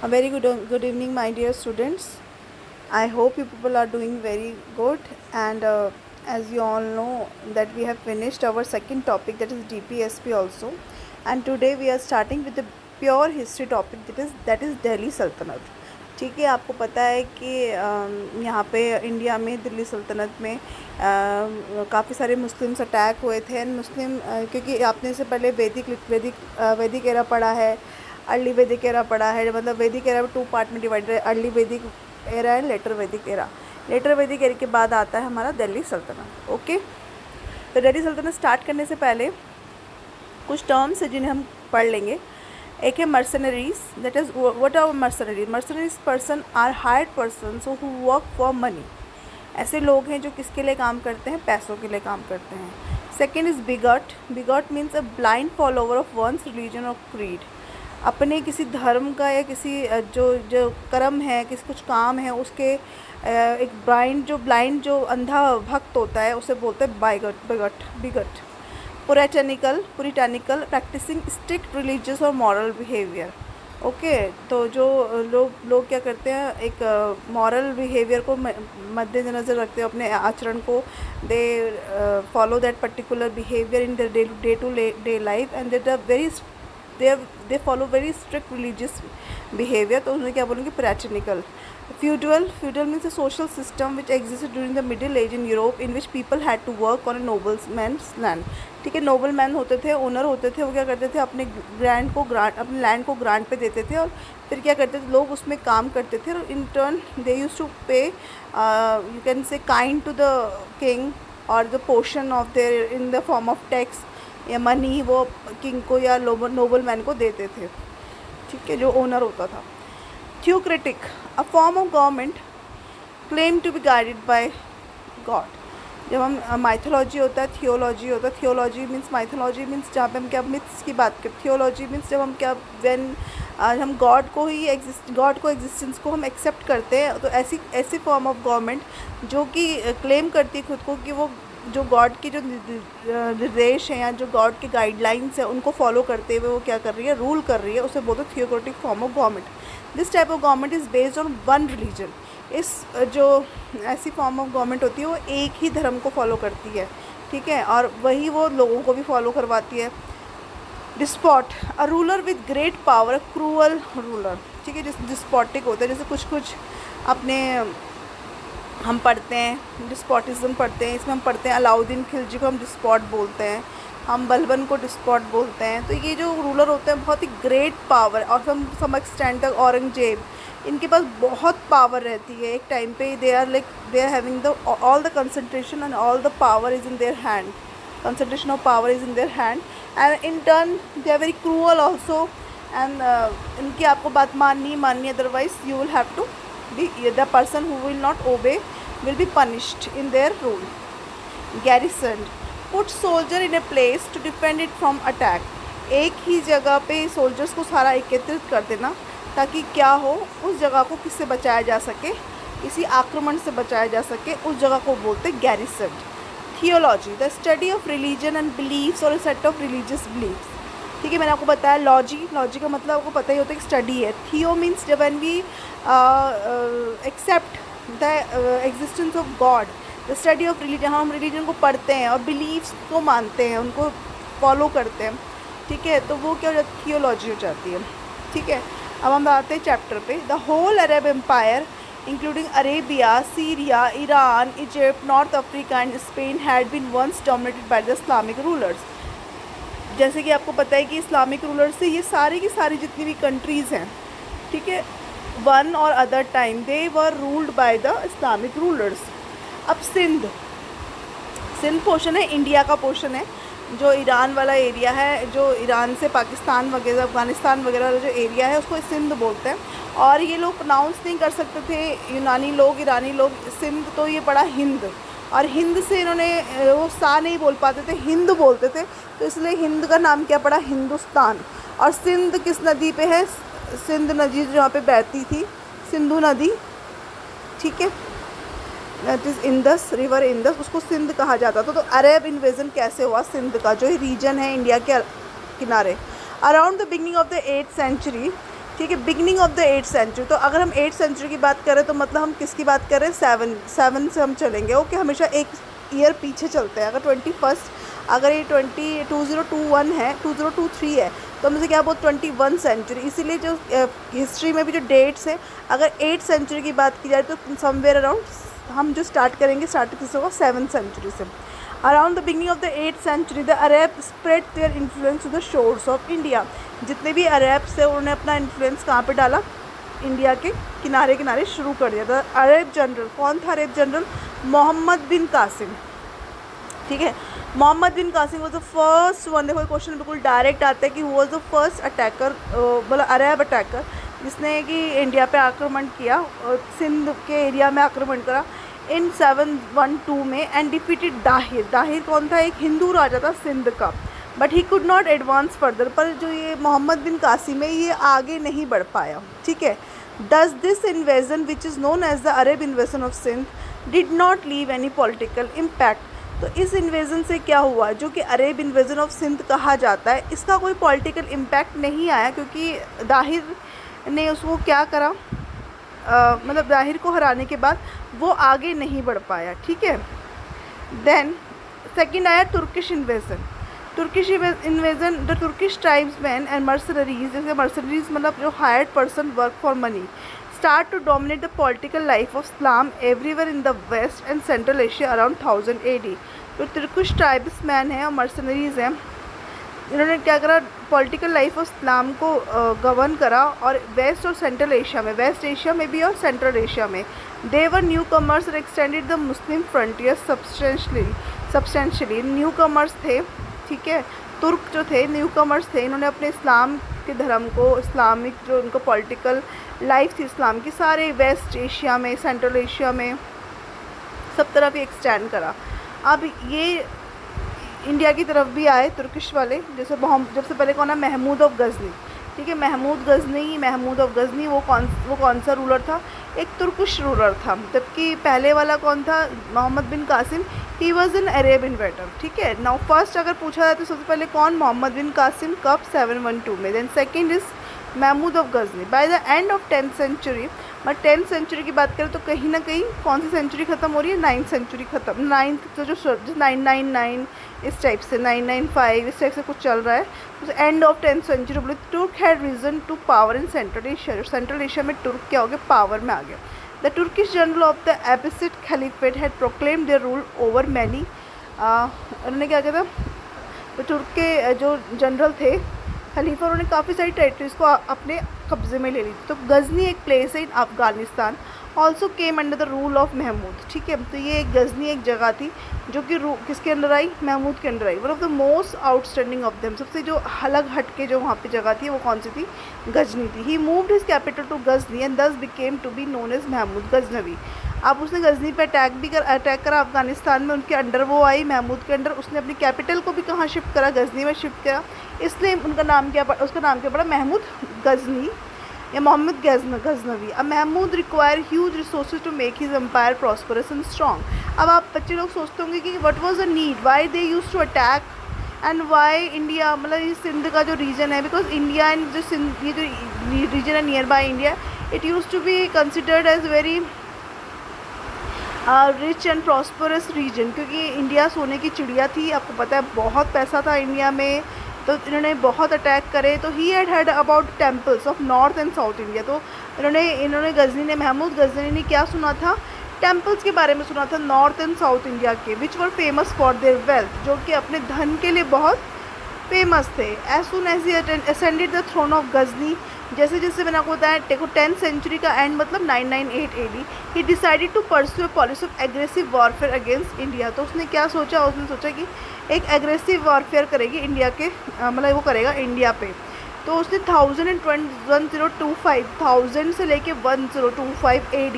A very good evening, my dear students. I hope you people are doing very good. And as you all know, that we have finished our second topic, that is DPSP also. And today we are starting with the pure history topic, that is Delhi Sultanate. ठीक है, आपको पता है कि यहाँ पे India में दिल्ली सल्तनत में काफ़ी सारे मुस्लिम्स अटैक हुए थे एंड मुस्लिम क्योंकि आपने इससे पहले वैदिक एरा पढ़ा है, अर्ली वैदिक एरा पढ़ा है। मतलब वैदिक एरा 2 पार्ट में डिवाइडेड है, अर्ली वैदिक एरा एंड लेटर वैदिक एरा। लेटर वैदिक एरा के बाद आता है हमारा दिल्ली सल्तनत। ओके, तो दिल्ली सल्तनत स्टार्ट करने से पहले कुछ टर्म्स है जिन्हें हम पढ़ लेंगे। एक है mercenaries, that is what are mercenaries. Mercenaries person are hired person who work for money. ऐसे लोग हैं जो किसके लिए काम करते हैं? पैसों के लिए काम करते हैं। Second is bigot. Bigot means a blind follower of one's religion और क्रीड। अपने किसी धर्म का या किसी जो कर्म है, किसी कुछ काम है, उसके एक ब्लाइंड जो अंधा भक्त होता है उसे बोलते हैं बिगट। पुरिटैनिकल प्रैक्टिसिंग स्ट्रिक्ट रिलीजियस और मॉरल बिहेवियर। ओके, तो जो लोग क्या करते हैं, एक मॉरल बिहेवियर को मद्देनज़र रखते हैं अपने आचरण को। They follow that particular behaviour in their day to day life and they follow very strict religious behaviour. तो उन्हें क्या बोलेंगे? Puritanical. Feudal means a social system which existed during the middle age in Europe in which people had to work on a nobles man's land. ठीक है, noble man होते थे, owner होते थे, वो क्या करते थे? अपने लैंड को ग्रांट पे देते थे और फिर क्या करते थे? लोग उसमें काम करते थे और in turn they use to pay you can say kind to the king और the portion of their in the form of tax या मनी वो किंग को या नोबल मैन को देते थे। ठीक है, जो ओनर होता था। Theocratic, a form of government claim to be guided by God. जब हम माइथोलॉजी होता है, थियोलॉजी होता है। थियोलॉजी मीन्स माइथोलॉजी मीन्स जहाँ पे हम क्या मिथ्स की बात करते। थियोलॉजी मीन्स जब हम क्या हम गॉड को एग्जिस्टेंस को हम एक्सेप्ट करते हैं। तो ऐसी फॉर्म ऑफ गवर्नमेंट जो कि क्लेम करती है खुद को कि वो जो गॉड के जो निर्देश हैं या जो गॉड के गाइडलाइंस हैं उनको फॉलो करते हुए वो क्या कर रही है? रूल कर रही है। उसे बोलते हैं theocratic form of government. This type of government is based on one religion. इस जो ऐसी फॉर्म ऑफ गवर्नमेंट होती है वो एक ही धर्म को फॉलो करती है। ठीक है, और वही वो लोगों को भी फॉलो करवाती है। Despot, a ruler with great power, cruel ruler. ठीक है, जैसे डिस्पॉटिक होता है, जैसे कुछ अपने हम पढ़ते हैं डिस्पॉटिज्म पढ़ते हैं, इसमें हम पढ़ते हैं अलाउद्दीन खिलजी को हम डिस्पॉट बोलते हैं, हम बलबन को डिस्पॉट बोलते हैं। तो ये जो रूलर होते हैं बहुत ही ग्रेट पावर, और सम एक्सटेंड तक औरंगजेब, इनके पास बहुत पावर रहती है। एक टाइम पे they are having the all the concentration and all the power is in their hand. Concentration of power is in their hand and in turn they are very cruel also. And इनकी आपको बात माननी otherwise you will have to the person who will not obey will be punished in their rule. Garrison, put soldier in a place to defend it from attack. एक ही जगह पे soldiers को सारा एकत्रित कर देना ताकि क्या हो, उस जगह को किससे बचाया जा सके? किसी आक्रमण से बचाया जा सके। उस जगह को बोलते garrison. Theology, the study of religion and believes और सेट ऑफ रिलीजियस बिलीव्स। ठीक है, मैंने आपको बताया लॉजी का मतलब आपको पता ही होता है कि स्टडी है। थियो मीन्स जब when we accept the existence of God, the study of religion, हम रिलीजन को पढ़ते हैं और बिलीव्स को मानते हैं, उनको फॉलो करते हैं। ठीक है, तो वो क्या हो जाती है? थियोलॉजी हो जाती है। ठीक है, अब हम आते हैं चैप्टर पे। The whole Arab empire including Arabia, Syria, Iran, Egypt, North Africa and Spain had been once dominated by the Islamic rulers. जैसे कि आपको पता है कि इस्लामिक रूलर से ये सारी की सारी जितनी भी कंट्रीज़ हैं, ठीक है, वन और other time they were ruled by the Islamic rulers. अब सिंध पोर्शन है, इंडिया का पोर्शन है। जो ईरान वाला एरिया है, जो ईरान से पाकिस्तान वगैरह, अफ़गानिस्तान वगैरह वाला जो एरिया है उसको सिंध बोलते हैं। और ये लोग प्रोनाउंस नहीं कर सकते थे, ईरानी लोग सिंध, तो ये पड़ा हिंद। और हिंद से इन्होंने वो सा नहीं बोल पाते थे, हिंद बोलते थे, तो इसलिए हिंद का नाम क्या पड़ा? हिंदुस्तान। और सिंध किस नदी पे है? सिंध नदी जहाँ पे बहती थी, सिंधु नदी। ठीक है, that is Indus, river Indus, उसको सिंध कहा जाता था। तो अरब इन्वेजन कैसे हुआ सिंध का, जो रीजन है इंडिया के किनारे, around the beginning of the 8th century. ठीक है, beginning of the 8th century. तो अगर हम 8th सेंचुरी की बात करें तो मतलब हम किसकी बात कर रहे हैं, 7 से हम चलेंगे। ओके, हमेशा एक ईयर पीछे चलते हैं। अगर 21st, अगर ये 2021 है, 2023 है, तो हम इसे क्या बोलते हैं, 21 सेंचुरी। इसीलिए जो हिस्ट्री में भी जो डेट्स है, अगर 8th सेंचुरी की बात की जाए तो समवेयर अराउंड हम जो स्टार्ट किससे होगा, 7th सेंचुरी से। Around the beginning of the 8th century the Arab spread their influence to the shores of India. जितने भी अरब्स थे उन्होंने अपना इन्फ्लुएंस कहाँ पे डाला, इंडिया के किनारे किनारे शुरू कर दिया था। अरब जनरल, कौन था अरब जनरल, मोहम्मद बिन कासिम। ठीक है, Mohammad bin Qasim was the first one. देखो क्वेश्चन बिल्कुल डायरेक्ट आता है कि who was the first attacker, मतलब अरब अटैकर, जिसने कि इंडिया पे आक्रमण किया और सिंध के एरिया में आक्रमण करा इन 712 में एंड डिफीटेड दाहिर। दाहिर कौन था, एक हिंदू राजा था सिंध का, but he could not advance further. पर जो ये मोहम्मद बिन कासिम है ये आगे नहीं बढ़ पाया। ठीक है, does this invasion which is known as the Arab invasion of Sindh did not leave any political impact. तो इस इन्वेजन से क्या हुआ, जो कि अरब इन्वेजन ऑफ सिंध कहा जाता है, इसका कोई पॉलिटिकल इम्पैक्ट नहीं आया, क्योंकि दाहिर ने उसको क्या करा, मतलब दाहिर को हराने के बाद वो आगे नहीं बढ़ पाया। ठीक है, देन सेकंड आया Turkish invasion. Turkish invasion, the Turkish tribesman and mercenaries, जैसे मर्सनरीज मतलब जो hired person work for money, start to dominate the political life of Islam everywhere in the west and central Asia around 1000 AD। जो Turkish tribesman हैं और mercenaries हैं, इन्होंने क्या करा, पॉलिटिकल लाइफ ऑफ इस्लाम को गवर्न करा, और वेस्ट और सेंट्रल एशिया में, वेस्ट एशिया में भी और सेंट्रल एशिया में। दे वर न्यू कमर्स और extended the Muslim frontier substantially. New commerce थे, ठीक है, तुर्क जो थे न्यू कमर्स थे, इन्होंने अपने इस्लाम के धर्म को, इस्लामिक जो उनको पॉलिटिकल लाइफ थी इस्लाम की, सारे वेस्ट एशिया में, सेंट्रल एशिया में, सब तरफ ही एक्सटेंड करा। अब ये इंडिया की तरफ भी आए तुर्किश वाले, जैसे सबसे पहले कौन है, महमूद ऑफ गज़नी। ठीक है, महमूद ऑफ गज़नी वो कौन सा रूलर था, एक तुर्किश रूलर था। जबकि पहले वाला कौन था, Mohammad bin Qasim, he was an Arab invader. ठीक है, नाउ फर्स्ट अगर पूछा जाए तो सबसे पहले कौन, मोहम्मद बिन कासिम, कब, 712 में। Then second is Mahmud of Ghazni by the end of 10th century. But 10th century की बात करें तो कहीं ना कहीं कौन सी सेंचुरी ख़त्म हो रही है, 9th सेंचुरी ख़त्म, 9th जो 999 इस टाइप से, 995 इस टाइप से कुछ चल रहा है। तो एंड ऑफ 10th सेंचुरी बोले Turk had risen to power in Central Asia. Central Asia में तुर्क क्या हो गया, पावर में आ गया। The Turkish general of the Abbasid caliphate had proclaimed their rule over many. उन्होंने क्या किया था, तो तुर्क के जो जनरल थे खलीफा, उन्होंने काफ़ी सारी टेरिटरीज़ को अपने कब्ज़े में ले ली थी। तो गज़नी एक प्लेस है in Afghanistan, also came under the rule of Mahmud. ठीक है, तो ये गज़नी एक जगह थी जो कि किसके अंडर आई, महमूद के under I. One of the most outstanding of them, सबसे जो अलग हट के जो वहाँ पे जगह थी वो कौन सी थी, गजनी थी। ही moved his capital to Ghazni and दस became to be known as Mahmood Ghaznavi. अब उसने गजनी पे अटैक करा अफ़गानिस्तान में, उनके अंडर वो आई, महमूद के अंडर। उसने अपनी कैपिटल को भी कहाँ शिफ्ट करा, गजनी में शिफ्ट करा, इसलिए उसका नाम क्या पड़ा, महमूद गजनी या मोहम्मद गजनवी। अब Mahmud require huge resources to make his empire prosperous and strong. अब आप बच्चे लोग सोचते होंगे कि what was the need, why they used to attack and why India, मतलब ये सिंध का जो रीजन है, बिकॉज इंडिया एंड जो सिंध, ये जो रीजन है near by India, it use to be considered as very rich and prosperous region, क्योंकि इंडिया सोने की चिड़िया थी। आपको पता है बहुत पैसा था इंडिया में, तो इन्होंने बहुत अटैक करे। तो he had about temples of north and South India. तो इन्होंने गजनी ने, महमूद गजनी ने क्या सुना था, टेम्पल्स के बारे में सुना था नॉर्थ एंड साउथ इंडिया के, which were famous for their wealth, जो कि अपने धन के लिए बहुत फेमस थे। As soon as he ascended the throne of Ghazni, जैसे जैसे मैंने आपको बताया, देखो 10th सेंचुरी का एंड मतलब 998 AD, he decided to pursue policy of aggressive warfare against India. तो उसने क्या सोचा, उसने सोचा कि एक एग्रेसिव वॉरफेयर करेगी इंडिया के, मतलब वो करेगा इंडिया पे। तो उसने 1000 से लेके 1025 AD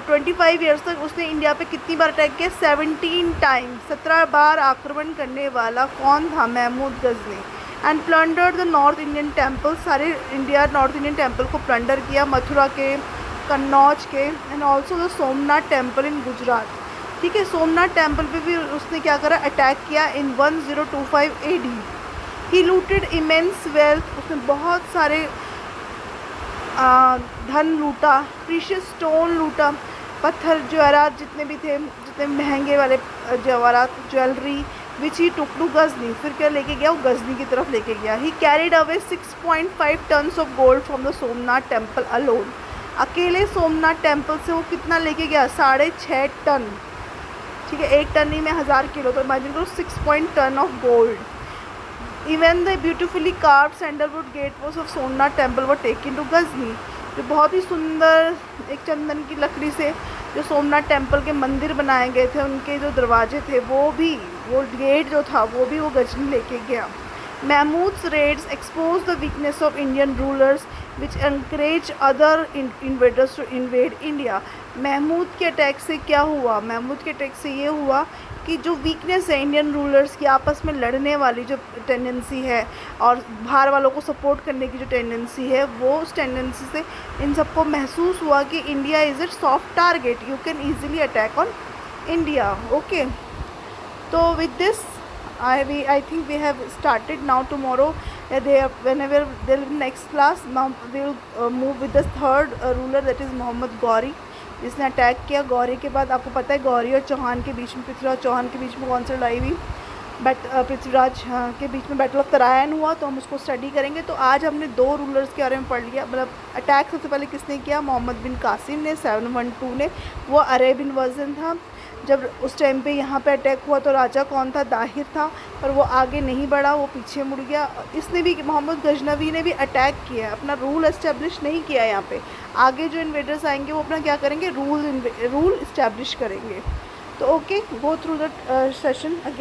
25 ईयर्स तक उसने इंडिया पे कितनी बार अटैक किया, 17 टाइम्स, 17 बार आक्रमण करने वाला कौन था, Mahmud Ghazni. And plundered the North Indian temple, सारे इंडिया नॉर्थ इंडियन टेम्पल को प्लंडर किया, मथुरा के, कन्नौज के, and also the Somnath temple in Gujarat. ठीक है, सोमनाथ टेम्पल पे भी उसने क्या करा, अटैक किया इन 1025 AD। ही लूटेड इमेंस वेल्थ, उसने बहुत सारे धन लूटा, प्रीशियस स्टोन लूटा, पत्थर जवाहरात जितने भी थे, जितने महंगे वाले जवाहरात, jewellery which he took to Ghazni. फिर क्या लेके गया, वो गजनी की तरफ लेके गया। ही carried away 6.5 tons of gold from the Somnath temple alone. अकेले सोमनाथ टेम्पल से वो कितना लेके गया, 6.5 टन। ठीक है, 1 टन नहीं में 1000 किलो, तो इमेजिन करो 6 ton of gold. Even the beautifully carved sandalwood gateways of Somnath temple were taken to Ghazni. जो बहुत ही सुंदर एक चंदन की लकड़ी से जो सोमनाथ टेम्पल के मंदिर बनाए गए थे, उनके जो दरवाजे थे वो गेट जो था वो भी वो गजनी लेके गया। Mahmud's raids exposed the weakness of Indian rulers which encouraged other invaders to invade India. Mahmud के अटैक से क्या हुआ, महमूद के अटैक से ये हुआ कि जो वीकनेस है इंडियन रूलर्स की, आपस में लड़ने वाली जो टेंडेंसी है और बाहर वालों को सपोर्ट करने की जो टेंडेंसी है, वो उस टेंडेंसी से इन सबको महसूस हुआ कि India is a soft target, you can easily attack on India. Okay, तो with this I think we have started now. Tomorrow whenever there will be next class, now we will move with the third ruler, that is Mohammad Ghori, जिसने attack किया। गौरी के बाद आपको पता है गौरी और चौहान के बीच में, पृथ्वीराज चौहान के बीच में कौन सी लड़ाई हुई, पृथ्वीराज के बीच में बैटल ऑफ तरायन हुआ, तो हम उसको स्टडी करेंगे। तो आज हमने 2 रूलर्स के बारे में पढ़ लिया। मतलब अटैक सबसे पहले किसने किया, मोहम्मद बिन कासिम ने 712 ने, वो अरेबियन वर्जन था। जब उस टाइम पे यहाँ पे अटैक हुआ तो राजा कौन था, दाहिर था, पर वो आगे नहीं बढ़ा, वो पीछे मुड़ गया। इसने भी, मोहम्मद गजनवी ने भी अटैक किया, अपना रूल इस्टेब्लिश नहीं किया। यहाँ पे आगे जो इन्वेडर्स आएंगे वो अपना क्या करेंगे, रूल इस्टेब्लिश करेंगे। तो okay, go through the session again.